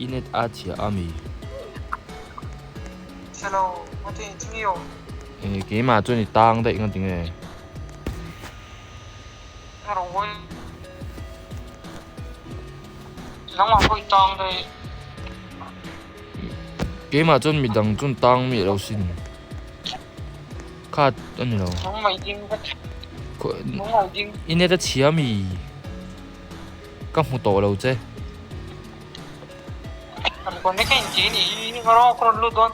inet atia ami hello có thể chính yêu cái mà cho ni tang đấy ngon tiếng này rồi nó mà hơi tang đây cái mà cho mi đằng cho tang mi đâu xin khát anh đâu nó mày điên nó mày điên inet atia mi các một tổ đâu chứ còn mấy cái gì này nó còn luôn đó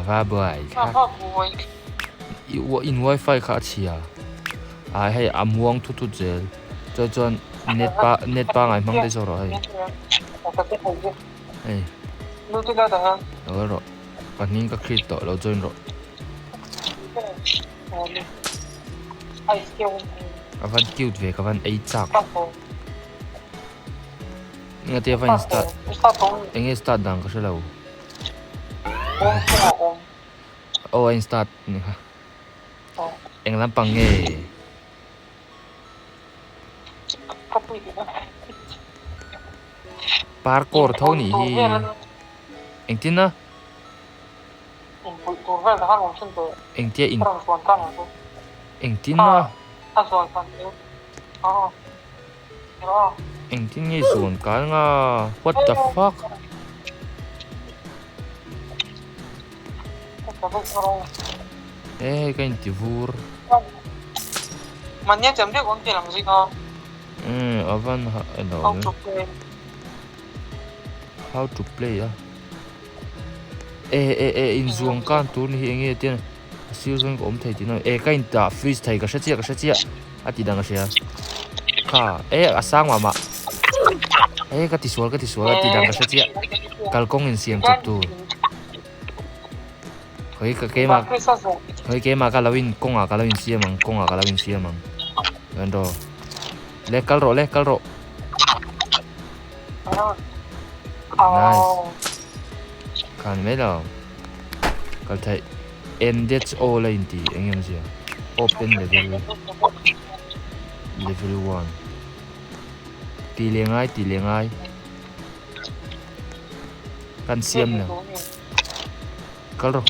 và bởi khác in wifi khác chia hay amuang thu thu gel cho net ba ngày mang đi rồi hay lúc thứ ba đó rồi còn những cái khi tổ lâu rồi các bạn kêu về các bạn ấy chắc nghe tiếng anh start đang có số lâu anh start nè anh làm bằng nghề parkour thôi nhỉ anh tin à anh tiếc anh tin à anh tin nghe xuân cái ngà what the fuck cái anh tiêu vur mà nhớ chấm biết con tiền làm gì không Avan how to play à in zuang kan tur ni nghe tiền siêu zong om thầy tin cái anh ta freeze thầy cái sách à thì đang cái kha asang mà cái tisual thì đang cái sách kalkong in siam chụp tu cái mà cái lawin kong à cái lawin siam mang gần rồi le kalro nice kan mấy đâu kalau thầy and that's all lain ti anh em gì open level 1 tỷ lệ ngay kan siam nào kalro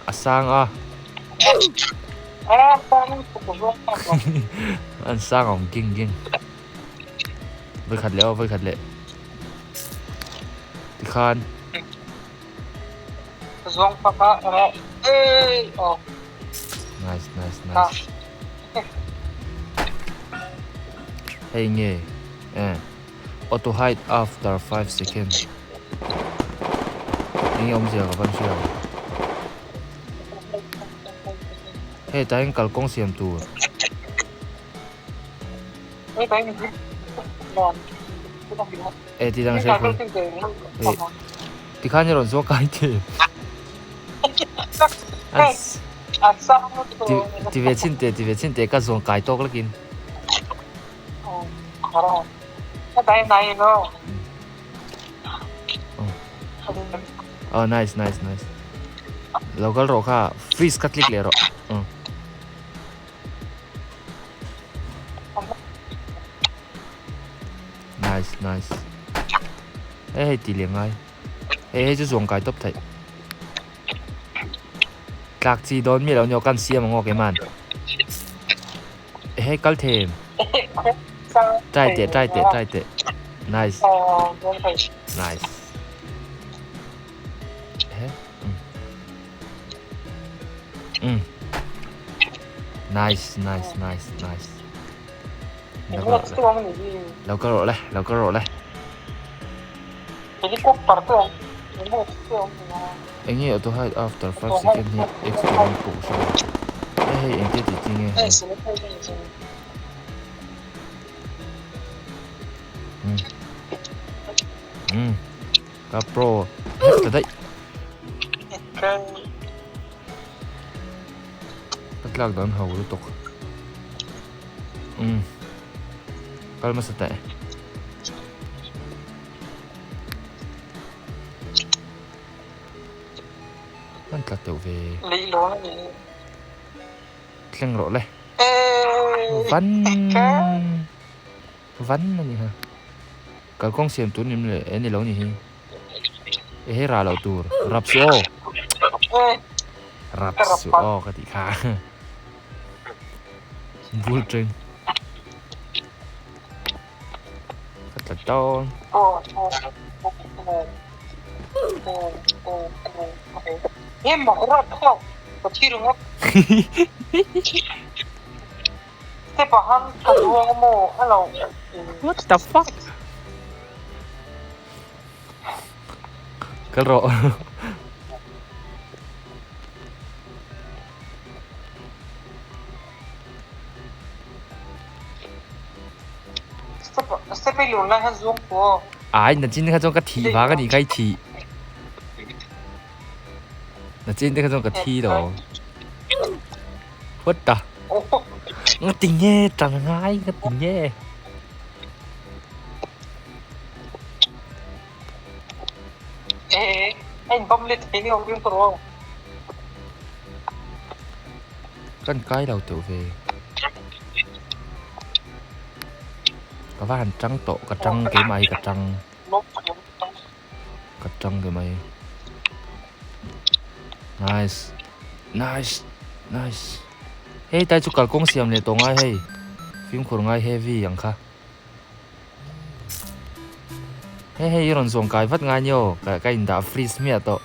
asang à anh sang ông kinh với khát lệ thì khan nice hey nghe auto hide after 5 seconds anh ông gì à các bạn chưa hey tayong kalkong siam tu thì đang sẽ thì khá nhiều rồi cái thì thì về xin tế các dùng cái to cái kia nice local rồi ha freeze cắt click rồi nice tỷ lệ ngay chứ dùng cái top thầy các chị đón mi đâu nhau can xiêm mà ngó cái màn câu thêm trai tệ nice nice lâu cơ rồi đây anh nghe auto hide after 5 seconds hit extreme push hey anh tiếp thì nghe cả pro hết rồi đấy cắt lạc đón hầu liên tục kalma sa tệ anh cắt tiểu về khen rõ này vắn là gì hả cái con xem tuấn em lại anh đi lâu nhỉ hết ra lâu tour rap số เอ้ย rap số cái gì khác vui trinh rất là to โอ้โอ้โอ้โอ้โอ้โอ้โอ้เฮ้ยบอกรอบเข้าก็ที่รู้ว่าแต่พอหันตัวดวงโม่ให้เรา what the fuck cái rọ sẽ phải luôn là hắn dùng của ai là chính cái trong cái thị phá cái gì cái thị là chính cái trong cái thị đó what the nó tình nhé chẳng ngay cái tình nhé ê anh bấm lên thấy đi ông điên rồi cái đầu tiểu về có phải hành trắng tổ cả trăng cái mày cả trăng cái mày nice nice nice hey tay chụp cả công xiêm này tổ ngay hey phim của ngay heavyอย่างค่ะhey hey 이런 종 cái vắt ngay nhiều cái đã freeze miệt tổ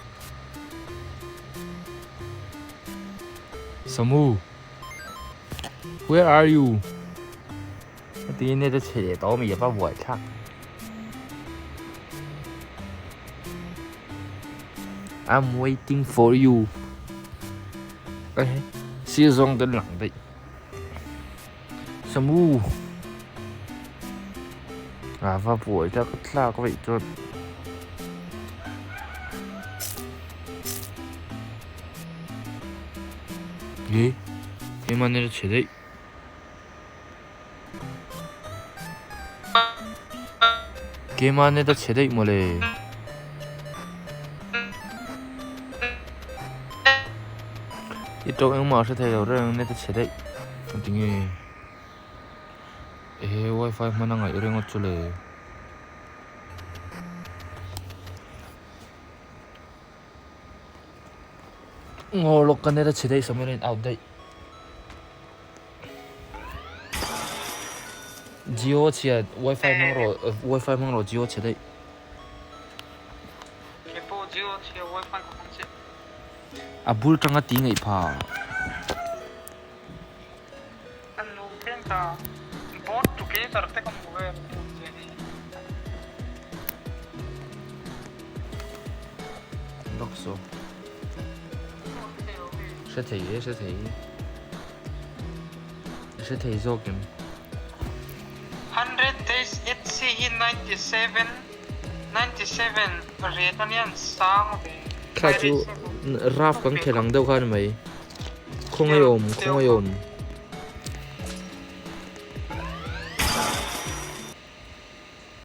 Samu where are you tí này tôi chỉ tao mình phải vội chắc I'm waiting for you ê siêu dòng tên lặng đấy Samu à phải vội chắc là có vậy cho gì cái mà này chỉ đấy 게임 안에다 제대 뭐래 이쪽 응마서 돼요 랑 내다 제대 어디에 에 와이파이 만나가 이런 것 줄래 lokal 내다 제대 있으면은 아웃데 Gio chia wifi mang ro Gio chia đấy. cái bộ Gio chia wifi của không chết À bul trăng tí ngày pa. anh luôn thêm cả bot together te không về Đọc số. Sẽ thấy rồi kìa. 100 days HCE 97 rate anh em sang về Khá chú rap cắn thể lắng đâu khá này mày. Không ai ôm